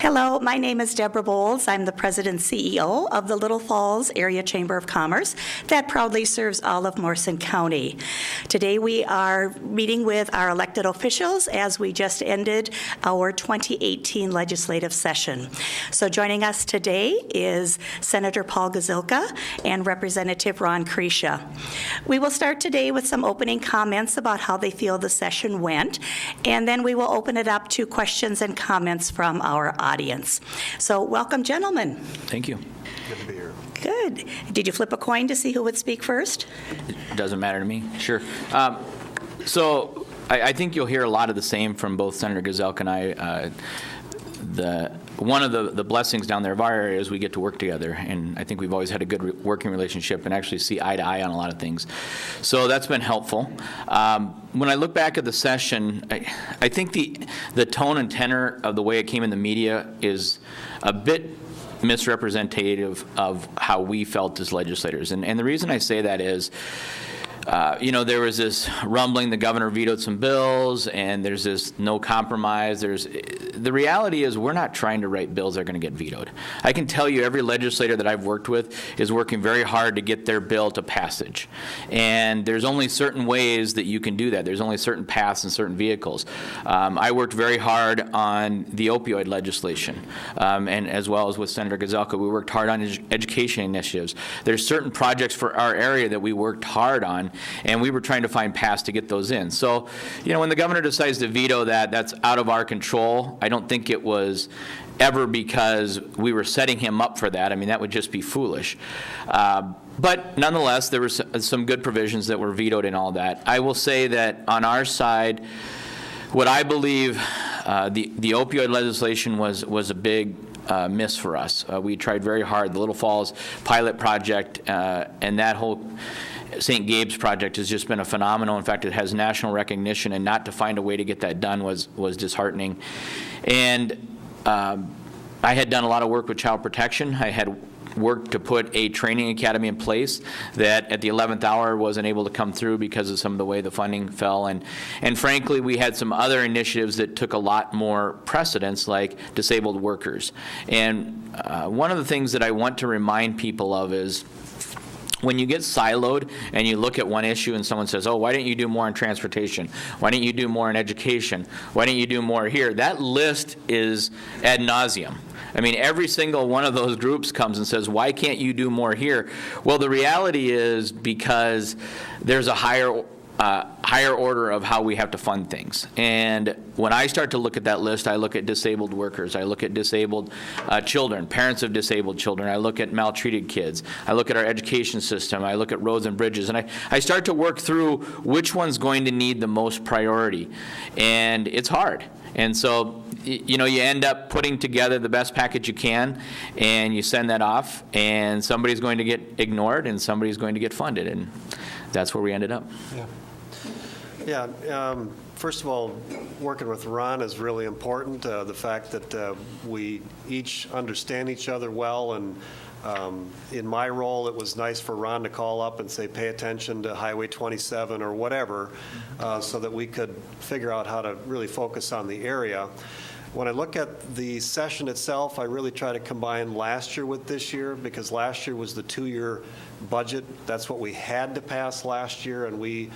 Hello, my name is Deborah Bowles. I'm the President and CEO of the Little Falls Area Chamber of Commerce that proudly serves all of Morrison County. Today we are meeting with our elected officials as we just ended our 2018 legislative session. So joining us today is Senator Paul Gazelka and Representative Ron Kresha. We will start today with some opening comments about how they feel the session went, and then we will open it up to questions and comments from our audience. So welcome, gentlemen. Thank you. Good to be here. Good. Did you flip a coin to see who would speak first? It doesn't matter to me. Sure. So I think you'll hear a lot of the same from both Senator Gazelka and I. One of the blessings down there of our area is we get to work together, and I think we've always had a good working relationship and actually see eye to eye on a lot of things. So that's been helpful. When I look back at the session, I think the tone and tenor of the way it came in the media is a bit misrepresentative of how we felt as legislators. And the reason I say that is, there was this rumbling, the governor vetoed some bills, and there's this no compromise. The reality is we're not trying to write bills that are going to get vetoed. I can tell you every legislator that I've worked with is working very hard to get their bill to passage. And there's only certain ways that you can do that. There's only certain paths and certain vehicles. I worked very hard on the opioid legislation, and as well as with Senator Gazelka, we worked hard on education initiatives. There's certain projects for our area that we worked hard on, and we were trying to find paths to get those in. So, when the governor decides to veto that, that's out of our control. I don't think it was ever because we were setting him up for that. I mean, that would just be foolish. But nonetheless, there were some good provisions that were vetoed and all that. I will say that on our side, what I believe the opioid legislation was a big miss for us. We tried very hard. The Little Falls pilot project and that whole St. Gabe's project has just been a phenomenal. In fact, it has national recognition, and not to find a way to get that done was disheartening. And I had done a lot of work with child protection. I had worked to put a training academy in place that at the 11th hour wasn't able to come through because of some of the way the funding fell. And frankly, we had some other initiatives that took a lot more precedence, like disabled workers. And one of the things that I want to remind people of is, when you get siloed and you look at one issue and someone says, oh, why didn't you do more in transportation? Why didn't you do more in education? Why didn't you do more here? That list is ad nauseum. I mean, every single one of those groups comes and says, why can't you do more here? Well, the reality is because there's a higher order of how we have to fund things. And when I start to look at that list, I look at disabled workers, I look at disabled children, parents of disabled children, I look at maltreated kids, I look at our education system, I look at roads and bridges, and I start to work through which one's going to need the most priority. And it's hard. And so, you end up putting together the best package you can, and you send that off, and somebody's going to get ignored, and somebody's going to get funded, and that's where we ended up. Yeah. First of all, working with Ron is really important. The fact that we each understand each other well, and in my role, it was nice for Ron to call up and say, pay attention to Highway 27 or whatever, so that we could figure out how to really focus on the area. When I look at the session itself, I really try to combine last year with this year, because last year was the two-year budget. That's what we had to pass last year, and we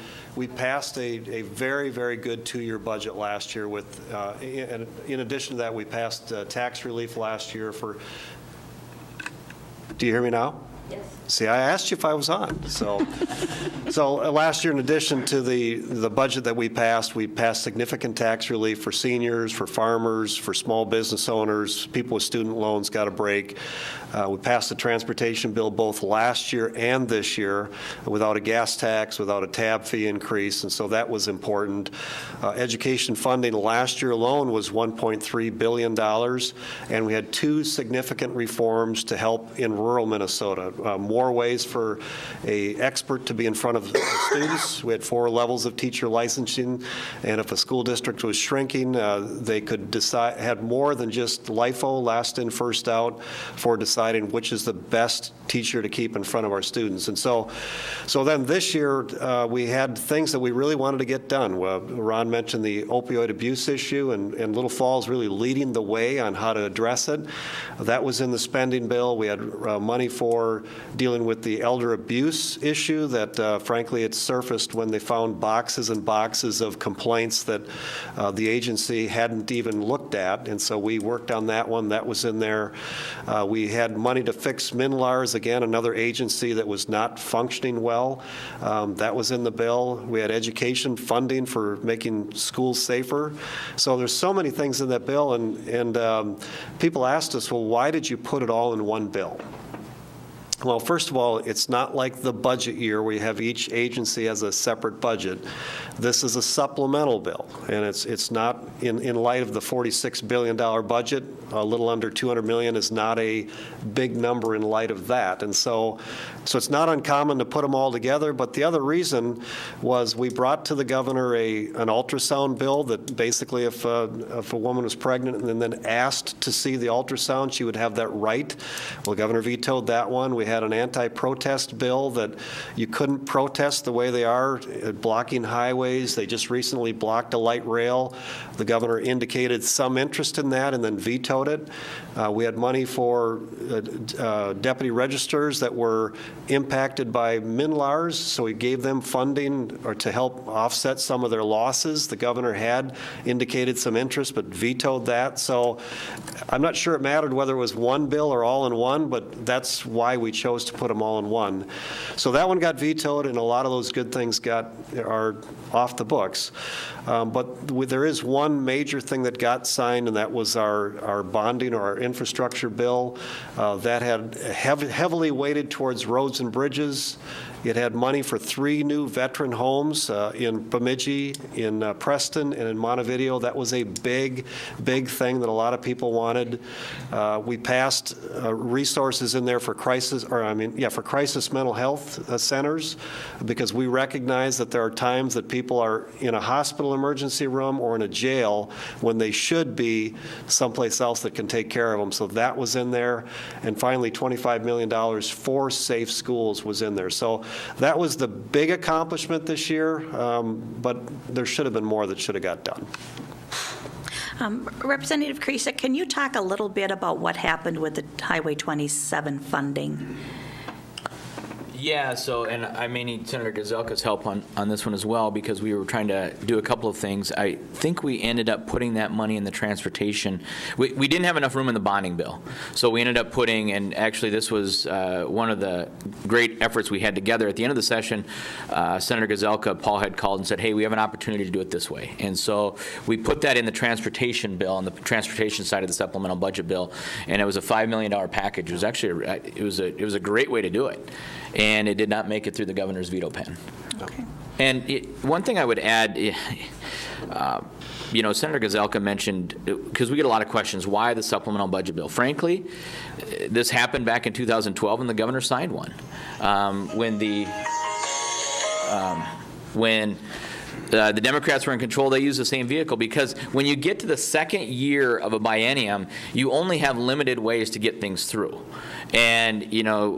passed a very, very good two-year budget last year. With and in addition to that, we passed tax relief last year for. Do you hear me now? Yes. See, I asked you if I was on. So last year, in addition to the budget that we passed significant tax relief for seniors, for farmers, for small business owners, people with student loans got a break. We passed the transportation bill both last year and this year without a gas tax, without a tab fee increase, and so that was important. Education funding last year alone was $1.3 billion, and we had two significant reforms to help in rural Minnesota. more ways for a expert to be in front of students. We had 4 levels of teacher licensing, and if a school district was shrinking, they could decide, had more than just LIFO, last in, first out, for deciding which is the best teacher to keep in front of our students. And so then this year, we had things that we really wanted to get done. Ron mentioned the opioid abuse issue, and Little Falls really leading the way on how to address it. That was in the spending bill. We had money for dealing with the elder abuse issue that, frankly, it surfaced when they found boxes and boxes of complaints that the agency hadn't even looked at, and so we worked on that one. That was in there. We had money to fix MNLARS, again, another agency that was not functioning well. That was in the bill. We had education funding for making schools safer. So there's so many things in that bill, and people asked us, well, why did you put it all in one bill? Well, first of all, it's not like the budget year where you have each agency as a separate budget. This is a supplemental bill, and it's not, in light of the $46 billion budget, a little under $200 million is not a big number in light of that. And so it's not uncommon to put them all together, but the other reason was we brought to the governor an ultrasound bill that basically if a woman was pregnant and then asked to see the ultrasound, she would have that right. Well, the governor vetoed that one. We had an anti-protest bill that you couldn't protest the way they are, blocking highways. They just recently blocked a light rail. The governor indicated some interest in that and then vetoed it. We had money for deputy registers that were impacted by MNLARS, so we gave them funding or to help offset some of their losses. The governor had indicated some interest but vetoed that. So I'm not sure it mattered whether it was one bill or all in one, but that's why we chose to put them all in one. So that one got vetoed, and a lot of those good things are off the books. But there is one major thing that got signed, and that was our bonding or our infrastructure bill. That had heavily weighted towards roads and bridges. It had money for 3 new veteran homes in Bemidji, in Preston, and in Montevideo. That was a big, big thing that a lot of people wanted. We passed resources in there for crisis mental health centers, because we recognize that there are times that people are in a hospital emergency room or in a jail when they should be someplace else that can take care of them. So that was in there. And finally, $25 million for safe schools was in there. So that was the big accomplishment this year, but there should have been more that should have got done. Representative Kresha, can you talk a little bit about what happened with the Highway 27 funding? Yeah, so, and I may need Senator Gazelka's help on this one as well, because we were trying to do a couple of things. I think we ended up putting that money in the transportation. We didn't have enough room in the bonding bill, so we ended up putting, and actually this was one of the great efforts we had together. At the end of the session, Senator Gazelka, Paul had called and said, hey, we have an opportunity to do it this way. And so we put that in the transportation bill, on the transportation side of the supplemental budget bill, and it was a $5 million package. It was actually, it was a great way to do it. And it did not make it through the governor's veto pen. Okay. And one thing I would add, Senator Gazelka mentioned, because we get a lot of questions, why the supplemental budget bill? Frankly, this happened back in 2012 and the governor signed one. When the Democrats were in control, they used the same vehicle, because when you get to the second year of a biennium, you only have limited ways to get things through. And,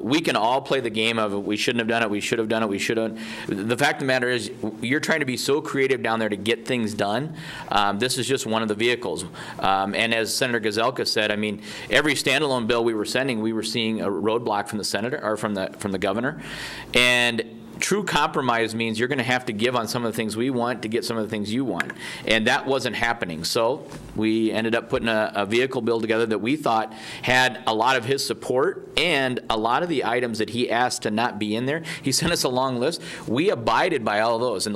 we can all play the game of we shouldn't have done it, we should have done it, we should have. The fact of the matter is, you're trying to be so creative down there to get things done. This is just one of the vehicles. And as Senator Gazelka said, I mean, every standalone bill we were sending, we were seeing a roadblock from the senator or from the governor. And true compromise means you're going to have to give on some of the things we want to get some of the things you want. And that wasn't happening. So we ended up putting a vehicle bill together that we thought had a lot of his support, and a lot of the items that he asked to not be in there, he sent us a long list. We abided by all of those.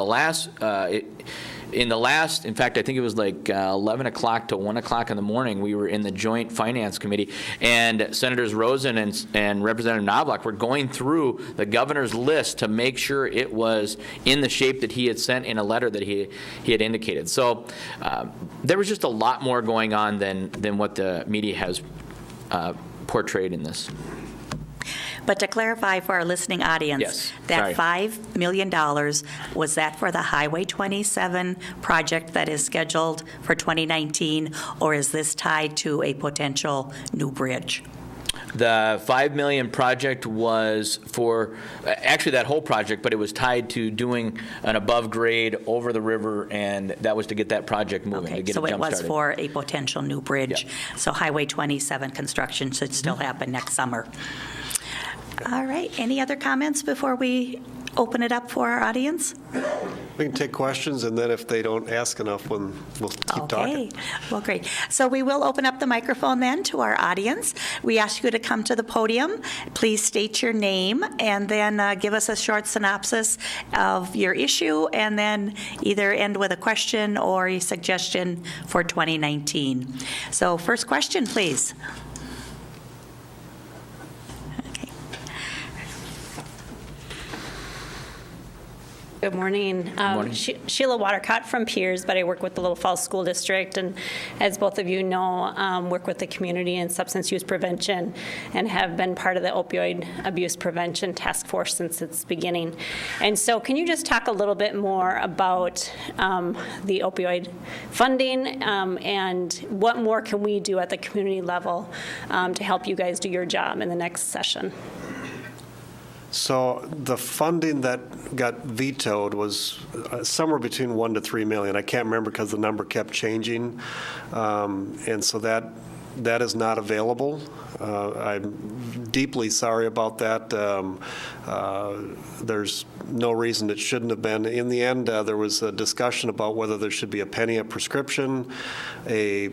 In fact, I think it was like 11 o'clock to 1 o'clock in the morning, we were in the Joint Finance Committee, and Senators Rosen and Representative Knobloch were going through the governor's list to make sure it was in the shape that he had sent in a letter that he had indicated. So there was just a lot more going on than what the media has portrayed in this. But to clarify for our listening audience, Yes, that sorry. $5 million, was that for the Highway 27 project that is scheduled for 2019, or is this tied to a potential new bridge? The $5 million project was for, actually that whole project, but it was tied to doing an above grade over the river, and that was to get that project moving, to Okay, get it so it jump was started. for a potential new bridge. Yeah. So Highway 27 construction should still happen next summer. All right, any other comments before we open it up for our audience? We can take questions, and then if they don't ask enough, we'll keep talking. Okay, well, great. So we will open up the microphone then to our audience. We ask you to come to the podium. Please state your name and then give us a short synopsis of your issue, and then either end with a question or a suggestion for 2019. So first question, please. Good morning. morning. Sheila Watercott from Piers, but I work with the Little Falls School District, and as both of you know, work with the community in substance use prevention and have been part of the opioid abuse prevention task force since its beginning. And so can you just talk a little bit more about the opioid funding and what more can we do at the community level to help you guys do your job in the next session? So the funding that got vetoed was somewhere between $1 to $3 million. I can't remember because the number kept changing, and so that is not available. I'm deeply sorry about that. There's no reason it shouldn't have been. In the end, there was a discussion about whether there should be a penny a prescription, a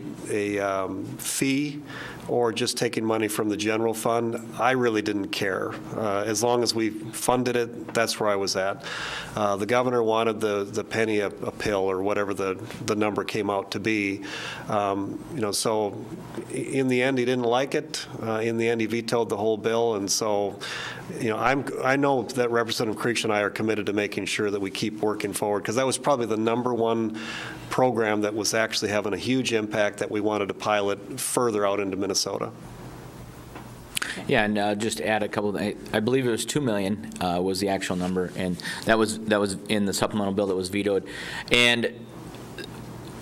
fee, or just taking money from the general fund. I really didn't care. As long as we funded it, that's where I was at. The governor wanted the penny a pill, or whatever the number came out to be. So in the end, he didn't like it. In the end, he vetoed the whole bill, and so I know that Representative Kresha and I are committed to making sure that we keep working forward, because that was probably the number one program that was actually having a huge impact that we wanted to pilot further out into Minnesota. Yeah, and just add a couple, I believe it was $2 million was the actual number, and that was in the supplemental bill that was vetoed. And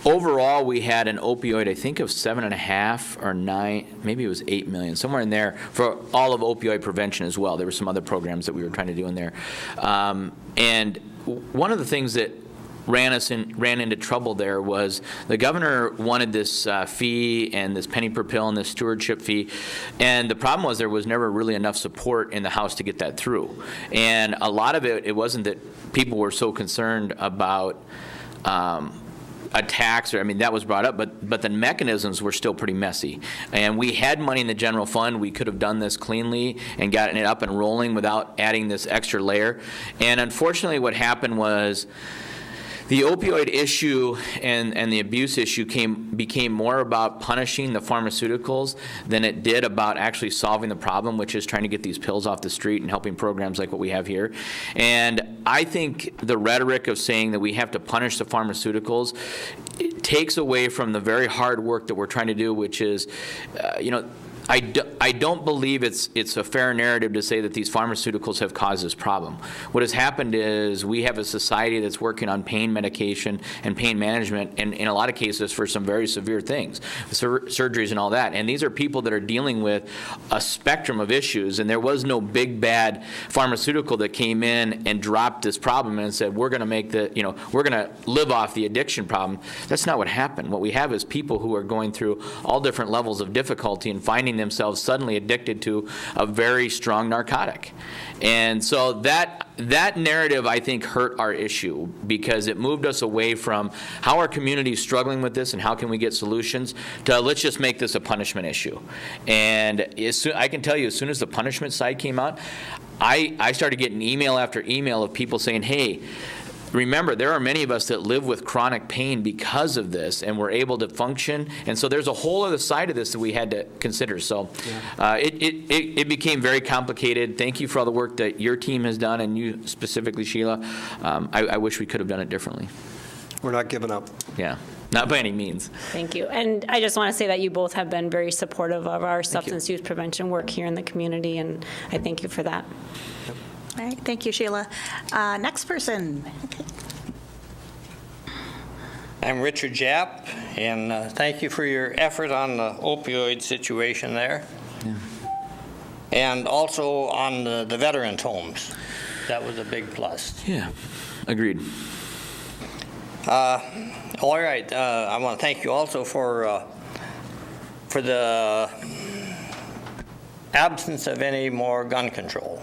overall, we had an opioid, I think of 7.5 or 9, maybe it was 8 million, somewhere in there, for all of opioid prevention as well. There were some other programs that we were trying to do in there. And one of the things that ran into trouble there was the governor wanted this fee and this penny per pill and this stewardship fee, and the problem was there was never really enough support in the House to get that through. And a lot of it wasn't that people were so concerned about a tax, or I mean, that was brought up, but the mechanisms were still pretty messy. And we had money in the general fund. We could have done this cleanly and gotten it up and rolling without adding this extra layer. And unfortunately, what happened was the opioid issue and the abuse issue became more about punishing the pharmaceuticals than it did about actually solving the problem, which is trying to get these pills off the street and helping programs like what we have here. And I think the rhetoric of saying that we have to punish the pharmaceuticals, it takes away from the very hard work that we're trying to do, which is, I don't believe it's a fair narrative to say that these pharmaceuticals have caused this problem. What has happened is we have a society that's working on pain medication and pain management, and in a lot of cases for some very severe things, surgeries and all that. And these are people that are dealing with a spectrum of issues, and there was no big bad pharmaceutical that came in and dropped this problem and said, we're going to make we're going to live off the addiction problem. That's not what happened. What we have is people who are going through all different levels of difficulty and finding themselves suddenly addicted to a very strong narcotic. And so that narrative, I think, hurt our issue, because it moved us away from how our community is struggling with this and how can we get solutions to let's just make this a punishment issue. And I can tell you, as soon as the punishment side came out, I started getting email after email of people saying, hey, remember, there are many of us that live with chronic pain because of this, and we're able to function. And so there's a whole other side of this that we had to consider. So it became very complicated. Thank you for all the work that your team has done, and you specifically, Sheila. I wish we could have done it differently. We're not giving up. Yeah. not by any means. Thank you. And I just want to say that you both have been very supportive of our substance use prevention work here in the community, and I thank you for that. All right, thank you, Sheila. Next person. I'm Richard Japp, and thank you for your effort on the opioid situation there. And also on the veterans' homes. That was a big plus. Yeah, agreed. All right, I want to thank you also for the absence of any more gun control.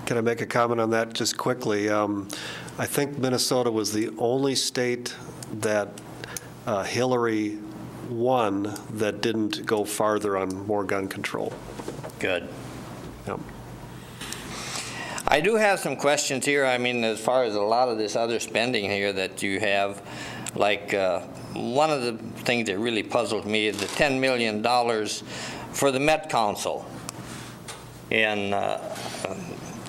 Can I make a comment on that just quickly? I think Minnesota was the only state that Hillary won that didn't go farther on more gun control. Good. Yep. I do have some questions here. I mean, as far as a lot of this other spending here that you have, like one of the things that really puzzled me is the $10 million for the Met Council. And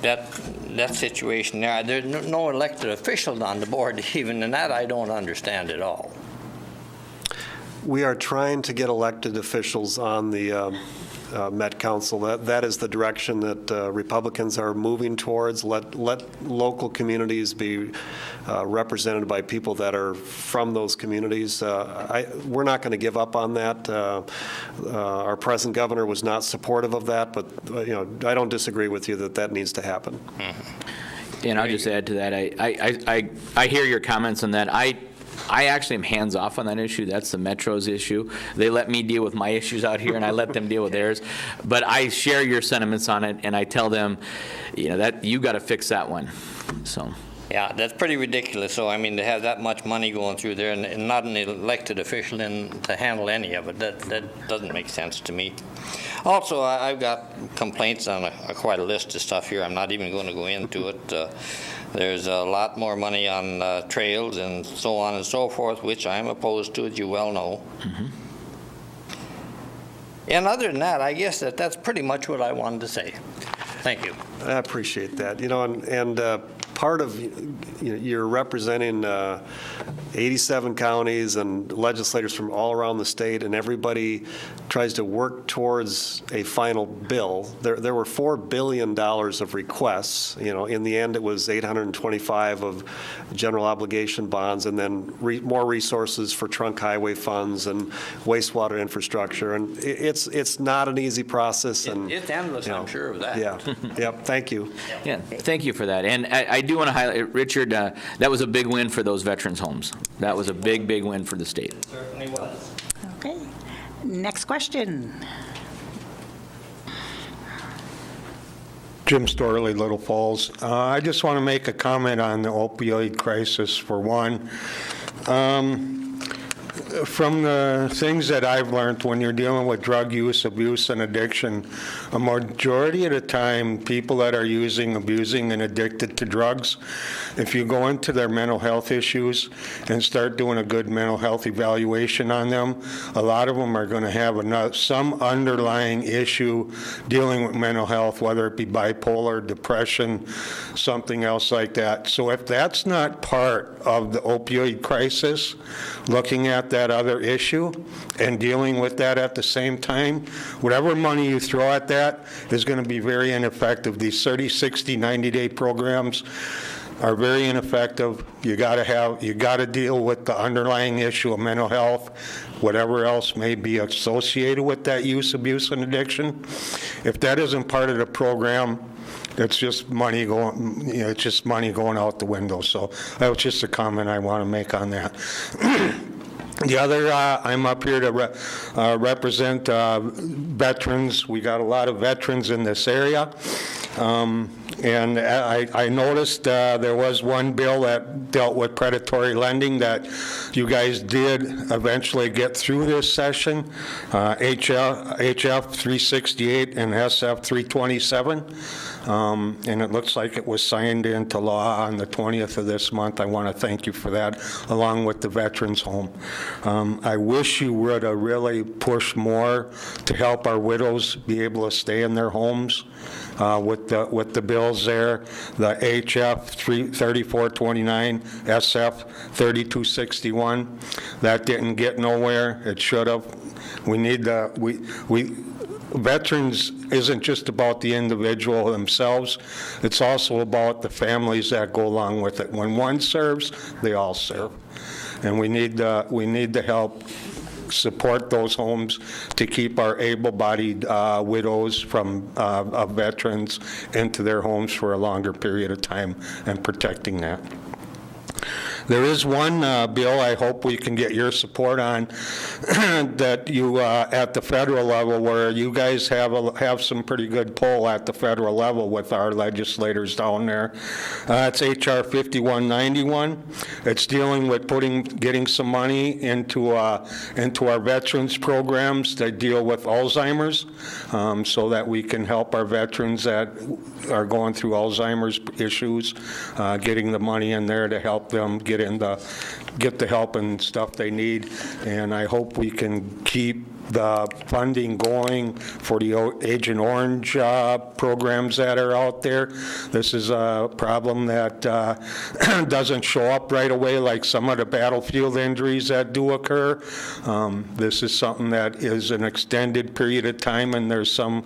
that situation there, there's no elected officials on the board even, and that I don't understand at all. We are trying to get elected officials on the Met Council. That is the direction that Republicans are moving towards. Let local communities be represented by people that are from those communities. We're not going to give up on that. Our present governor was not supportive of that, but I don't disagree with you that needs to happen. And I'll just add to that, I hear your comments on that. I actually am hands-off on that issue. That's the Metro's issue. They let me deal with my issues out here, and I let them deal with theirs. But I share your sentiments on it, and I tell them, that you got to fix that one. So. Yeah, that's pretty ridiculous. So, I mean, to have that much money going through there and not an elected official to handle any of it, that doesn't make sense to me. Also, I've got complaints on quite a list of stuff here. I'm not even going to go into it. There's a lot more money on trails and so on and so forth, which I'm opposed to, as you well know. Mm-hmm. And other than that, I guess that's pretty much what I wanted to say. Thank you. I appreciate that. And part of you're representing 87 counties and legislators from all around the state, and everybody tries to work towards a final bill. There were $4 billion of requests. In the end, it was 825 of general obligation bonds, and then more resources for trunk highway funds and wastewater infrastructure. And it's not an easy process. And it's endless, I'm sure of that. Yeah. Yep. Thank you. Yeah. Thank you for that. And I do want to highlight, Richard, that was a big win for those veterans' homes. That was a big, big win for the state. It certainly was. Okay. Next question. Jim Storley, Little Falls. I just want to make a comment on the opioid crisis for one. From the things that I've learned when you're dealing with drug use, abuse, and addiction, a majority of the time, people that are using, abusing, and addicted to drugs, if you go into their mental health issues and start doing a good mental health evaluation on them, a lot of them are going to have some underlying issue dealing with mental health, whether it be bipolar, depression, something else like that. So if that's not part of the opioid crisis, looking at that other issue and dealing with that at the same time, whatever money you throw at that is going to be very ineffective. These 30, 60, 90-day programs are very ineffective. You got to deal with the underlying issue of mental health, whatever else may be associated with that use, abuse, and addiction. If that isn't part of the program, it's just money going. It's just money going out the window. So that was just a comment I want to make on that. The other, I'm up here to represent veterans. We got a lot of veterans in this area. And I noticed there was one bill that dealt with predatory lending that you guys did eventually get through this session, HF 368 and SF 327. And it looks like it was signed into law on the 20th of this month. I want to thank you for that, along with the Veterans Home. I wish you would have really pushed more to help our widows be able to stay in their homes with with the bills there, the HF 3429, SF 3261. That didn't get nowhere. It should have. We need veterans isn't just about the individual themselves. It's also about the families that go along with it. When one serves, they all serve. And we need to help support those homes to keep our able-bodied widows of veterans into their homes for a longer period of time and protecting that. There is one bill I hope we can get your support on that you, at the federal level, where you guys have some pretty good pull at the federal level with our legislators down there. It's H.R. 5191. It's dealing with getting some money into our veterans programs that deal with Alzheimer's, so that we can help our veterans that are going through Alzheimer's issues, getting the money in there to help them get the help and stuff they need. And I hope we can keep the funding going for the Agent Orange programs that are out there. This is a problem that doesn't show up right away like some of the battlefield injuries that do occur. This is something that is an extended period of time, and there's some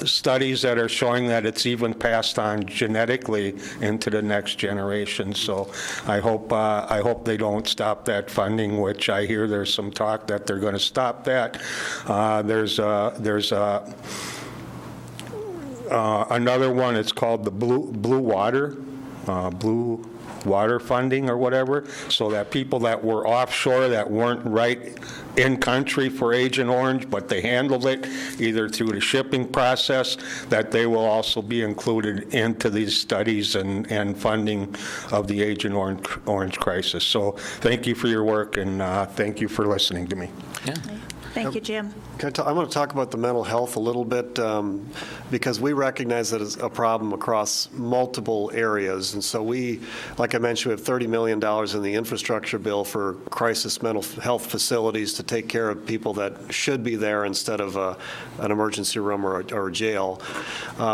studies that are showing that it's even passed on genetically into the next generation. So I hope they don't stop that funding, which I hear there's some talk that they're going to stop that. There's another one. It's called the Blue Water funding or whatever, so that people that were offshore that weren't right in country for Agent Orange, but they handled it either through the shipping process, that they will also be included into these studies and funding of the Agent Orange crisis. So thank you for your work, and thank you for listening to me. Yeah. Thank you, Jim. I'm going to talk about the mental health a little bit, because we recognize that it's a problem across multiple areas. And so we, like I mentioned, we have $30 million in the infrastructure bill for crisis mental health facilities to take care of people that should be there instead of an emergency room or a jail.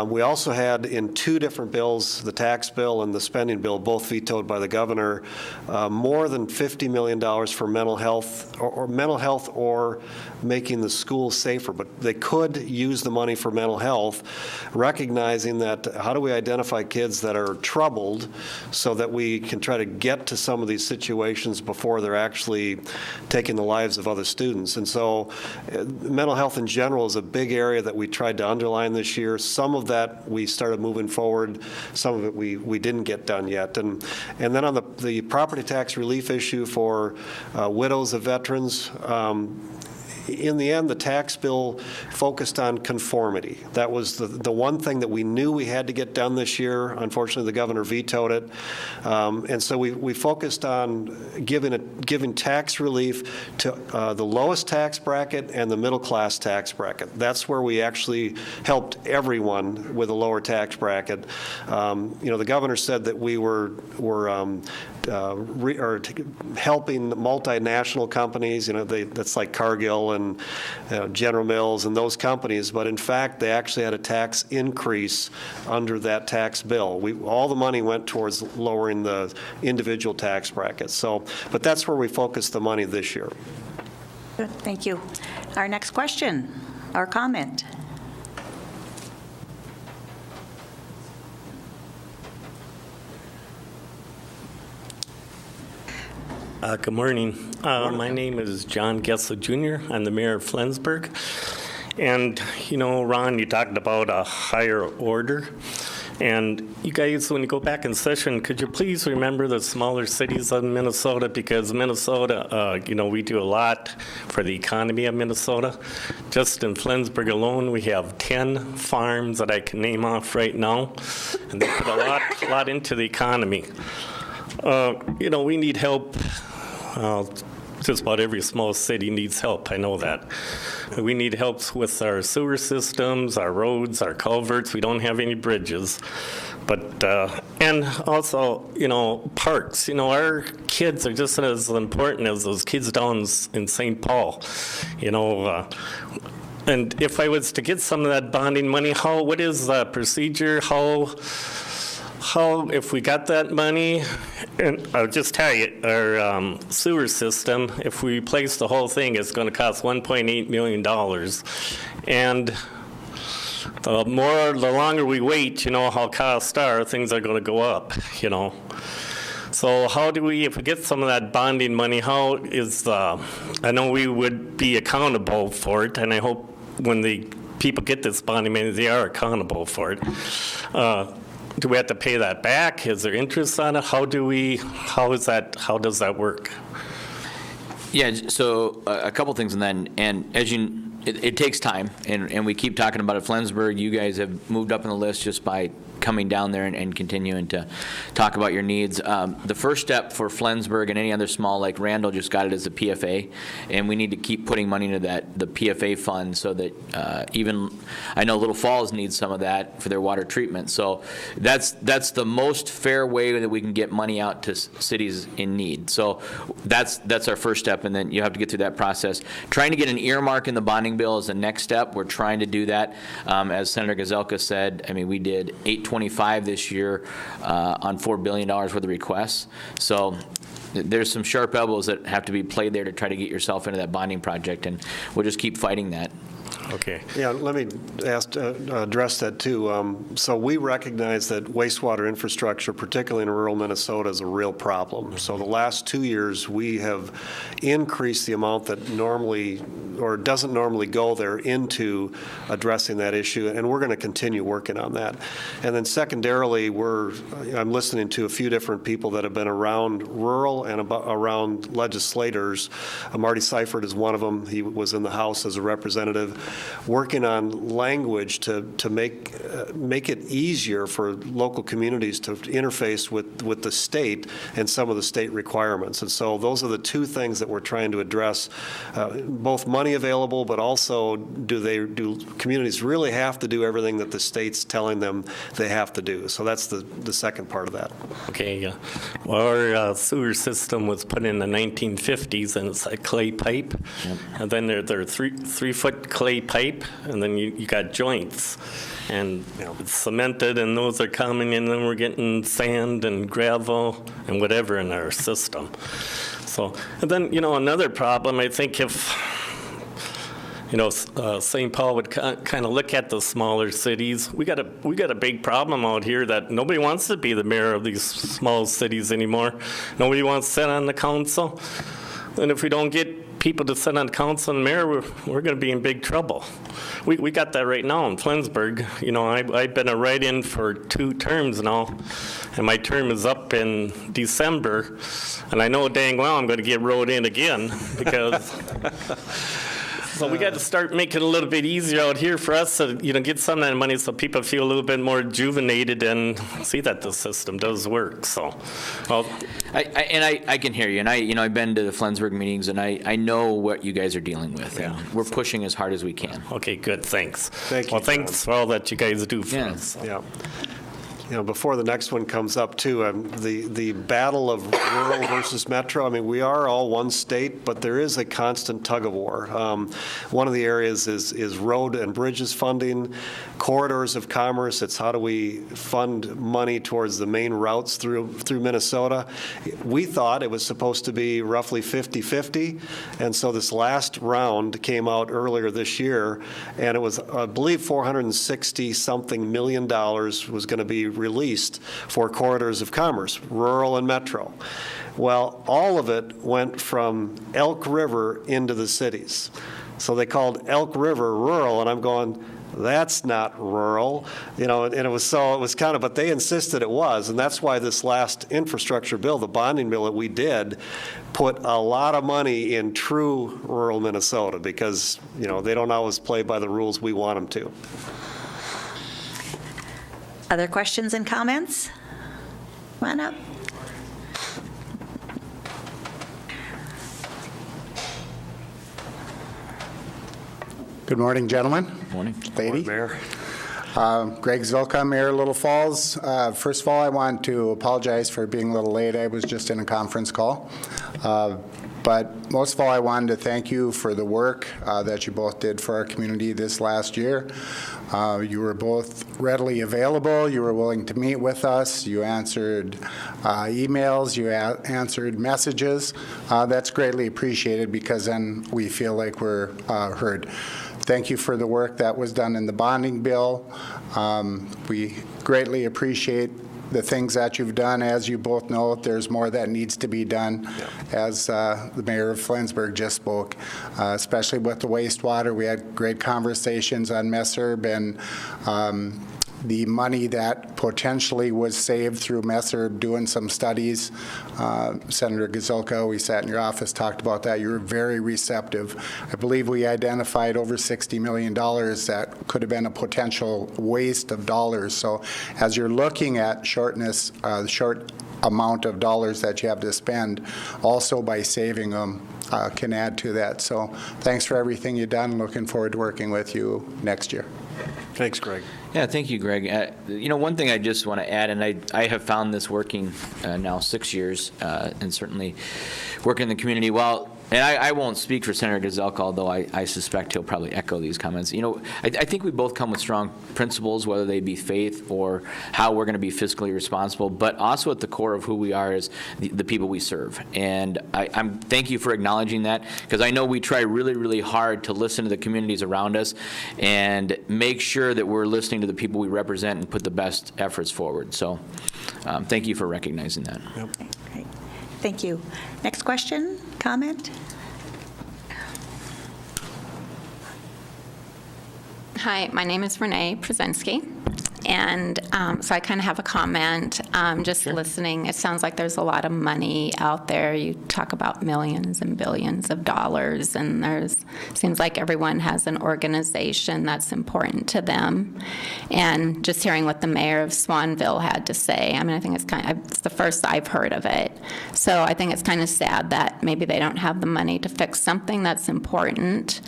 We also had in two different bills, the tax bill and the spending bill, both vetoed by the governor, more than $50 million for mental health or making the schools safer. But they could use the money for mental health, recognizing that how do we identify kids that are troubled so that we can try to get to some of these situations before they're actually taking the lives of other students. And so mental health in general is a big area that we tried to underline this year. Some of that we started moving forward. Some of it we didn't get done yet. And then on the property tax relief issue for widows of veterans, in the end, the tax bill focused on conformity. That was the one thing that we knew we had to get done this year. Unfortunately, the governor vetoed it. And so we focused on giving tax relief to the lowest tax bracket and the middle class tax bracket. That's where we actually helped everyone with a lower tax bracket. The governor said that we were helping multinational companies, that's like Cargill and General Mills and those companies, but in fact, they actually had a tax increase under that tax bill. All the money went towards lowering the individual tax brackets. But that's where we focused the money this year. Good, thank you. Our next question or comment. Good morning. My name is John Gazelka Jr. I'm the mayor of Flensburg. And, Ron, you talked about a higher order. And you guys, when you go back in session, could you please remember the smaller cities of Minnesota? Because Minnesota, we do a lot for the economy of Minnesota. Just in Flensburg alone, we have 10 farms that I can name off right now. And they put a lot into the economy. We need help. Just about every small city needs help. I know that. We need help with our sewer systems, our roads, our culverts. We don't have any bridges. But, and also, parks. Our kids are just as important as those kids down in St. Paul. And if I was to get some of that bonding money, what is the procedure? How, if we got that money, and I'll just tell you, our sewer system, if we replace the whole thing, it's going to cost $1.8 million. And the longer we wait, how costs are, things are going to go up, So how do we, if we get some of that bonding money, how is, I know we would be accountable for it, and I hope when the people get this bonding money, they are accountable for it. Do we have to pay that back? Is there interest on it? How does that work? Yeah, so a couple things, and as it takes time, and we keep talking about it. Flensburg, you guys have moved up on the list just by coming down there and continuing to talk about your needs. The first step for Flensburg and any other small, like Randall just got it as a PFA, and we need to keep putting money into the PFA fund so that even, I know Little Falls needs some of that for their water treatment. So that's the most fair way that we can get money out to cities in need. So that's our first step, and then you have to get through that process. Trying to get an earmark in the bonding bill is the next step. We're trying to do that. As Senator Gazelka said, I mean, we did $825 this year on $4 billion worth of requests. So there's some sharp elbows that have to be played there to try to get yourself into that bonding project, and we'll just keep fighting that. Okay. Yeah, let me address that too. So we recognize that wastewater infrastructure, particularly in rural Minnesota, is a real problem. So the last 2 years, we have increased the amount that normally or doesn't normally go there into addressing that issue, and we're going to continue working on that. And then secondarily, I'm listening to a few different people that have been around rural and around legislators. Marty Seifert is one of them. He was in the House as a representative, working on language to make it easier for local communities to interface with the state and some of the state requirements. And so those are the two things that we're trying to address, both money available, but also do communities really have to do everything that the state's telling them they have to do? So that's the second part of that. Okay. Well, our sewer system was put in the 1950s, and it's a clay pipe. Yep. And then they're 3-foot clay pipe, and then you got joints, and it's cemented, and those are coming in, and we're getting sand and gravel and whatever in our system. So, and then another problem, I think, if St. Paul would kind of look at the smaller cities. We got a big problem out here that nobody wants to be the mayor of these small cities anymore. Nobody wants to sit on the council, and if we don't get people to sit on council and mayor, we're going to be in big trouble. We got that right now in Flensburg. I've been a write-in for 2 terms now, and my term is up in December, and I know dang well I'm going to get wrote in again because. So we got to start making it a little bit easier out here for us to, get some of that money so people feel a little bit more rejuvenated and see that the system does work. So, well, I can hear you, and I've been to the Flensburg meetings, and I know what you guys are dealing with. Yeah. And we're pushing as hard as we can. Okay, good. Thanks. Thank you, well, thanks John. for all that you guys do for us. Yeah. Before the next one comes up, too, the battle of rural versus metro, I mean, we are all one state, but there is a constant tug of war. One of the areas is road and bridges funding, corridors of commerce. It's how do we fund money towards the main routes through Minnesota. We thought it was supposed to be roughly 50-50, and so this last round came out earlier this year, and it was, I believe, $460-something million was going to be released for corridors of commerce, rural and metro. Well, all of it went from Elk River into the cities. So they called Elk River rural, and I'm going, that's not rural, and it was kind of, but they insisted it was, and that's why this last infrastructure bill, the bonding bill that we did, put a lot of money in true rural Minnesota because, they don't always play by the rules we want them to. Other questions and comments? Come on up. Good morning, gentlemen. Morning. Lady. Mayor. Greg Gazelka, Mayor of Little Falls. First of all, I want to apologize for being a little late. I was just in a conference call. But most of all, I wanted to thank you for the work that you both did for our community this last year. You were both readily available. You were willing to meet with us. You answered emails. You answered messages. That's greatly appreciated because then we feel like we're heard. Thank you for the work that was done in the bonding bill. We greatly appreciate the things that you've done. As you both know, there's more that needs to be done. As the mayor of Flensburg just spoke, especially with the wastewater. We had great conversations on MESRB and the money that potentially was saved through MESRB doing some studies. Senator Gazelka, we sat in your office, talked about that. You were very receptive. I believe we identified over $60 million that could have been a potential waste of dollars. So as you're looking at short amount of dollars that you have to spend, also by saving them can add to that. So thanks for everything you've done. Looking forward to working with you next year. Thanks, Greg. Yeah, thank you, Greg. One thing I just want to add, and I have found this working now 6 years, and certainly working in the community well. And I won't speak for Senator Gazelka, although I suspect he'll probably echo these comments. I think we both come with strong principles, whether they be faith or how we're going to be fiscally responsible, but also at the core of who we are is the people we serve. And I'm thank you for acknowledging that, because I know we try really, really hard to listen to the communities around us and make sure that we're listening to the people we represent and put the best efforts forward. So thank you for recognizing that. Yep. Okay, great. Thank you. Next question, comment? Hi, my name is Renee Przensky, and so I kind of have a comment. Just listening, it sounds like there's a lot of money out there. You talk about millions and billions of dollars, and seems like everyone has an organization that's important to them. And just hearing what the mayor of Swanville had to say, I mean, I think it's the first I've heard of it. So I think it's kind of sad that maybe they don't have the money to fix something that's important.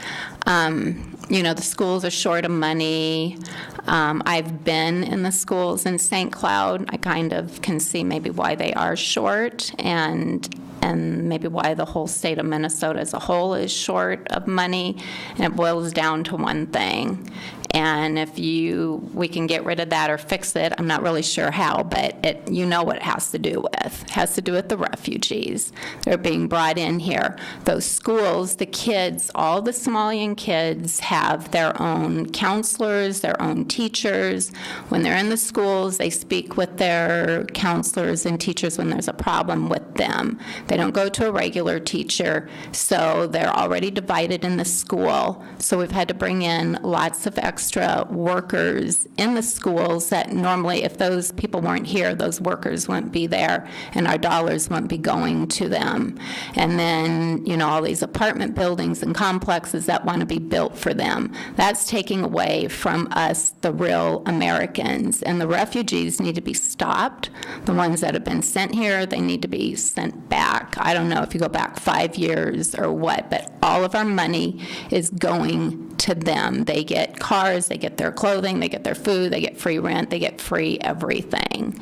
The schools are short of money. I've been in the schools in St. Cloud. I kind of can see maybe why they are short and maybe why the whole state of Minnesota as a whole is short of money. And it boils down to one thing. And if we can get rid of that or fix it, I'm not really sure how, but what it has to do with. It has to do with the refugees. They're being brought in here. Those schools, the kids, all the Somalian kids have their own counselors, their own teachers. When they're in the schools, they speak with their counselors and teachers when there's a problem with them. They don't go to a regular teacher, so they're already divided in the school. So we've had to bring in lots of extra workers in the schools that normally, if those people weren't here, those workers wouldn't be there, and our dollars wouldn't be going to them. And then, all these apartment buildings and complexes that want to be built for them. That's taking away from us, the real Americans. And the refugees need to be stopped. The ones that have been sent here, they need to be sent back. I don't know if you go back 5 years or what, but all of our money is going to them. They get cars, they get their clothing, they get their food, they get free rent, they get free everything.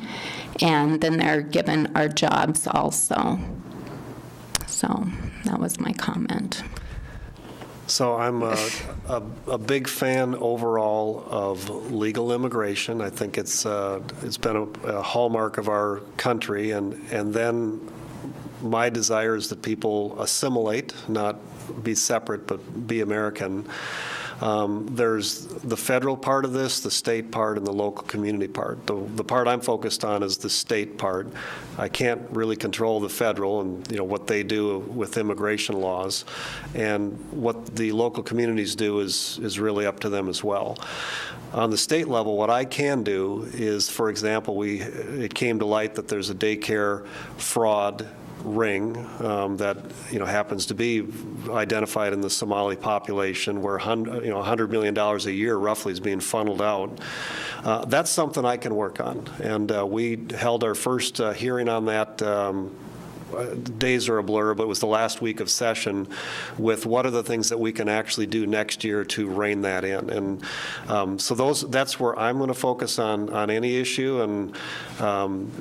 And then they're given our jobs also. So that was my comment. So I'm a big fan overall of legal immigration. I think it's been a hallmark of our country, and then my desire is that people assimilate, not be separate, but be American. There's the federal part of this, the state part, and the local community part. The part I'm focused on is the state part. I can't really control the federal and what they do with immigration laws, and what the local communities do is really up to them as well. On the state level, what I can do is, for example, it came to light that there's a daycare fraud ring that happens to be identified in the Somali population, where $100 million a year roughly is being funneled out. That's something I can work on, and we held our first hearing on that days are a blur, but it was the last week of session with what are the things that we can actually do next year to rein that in. And so that's where I'm going to focus on any issue. And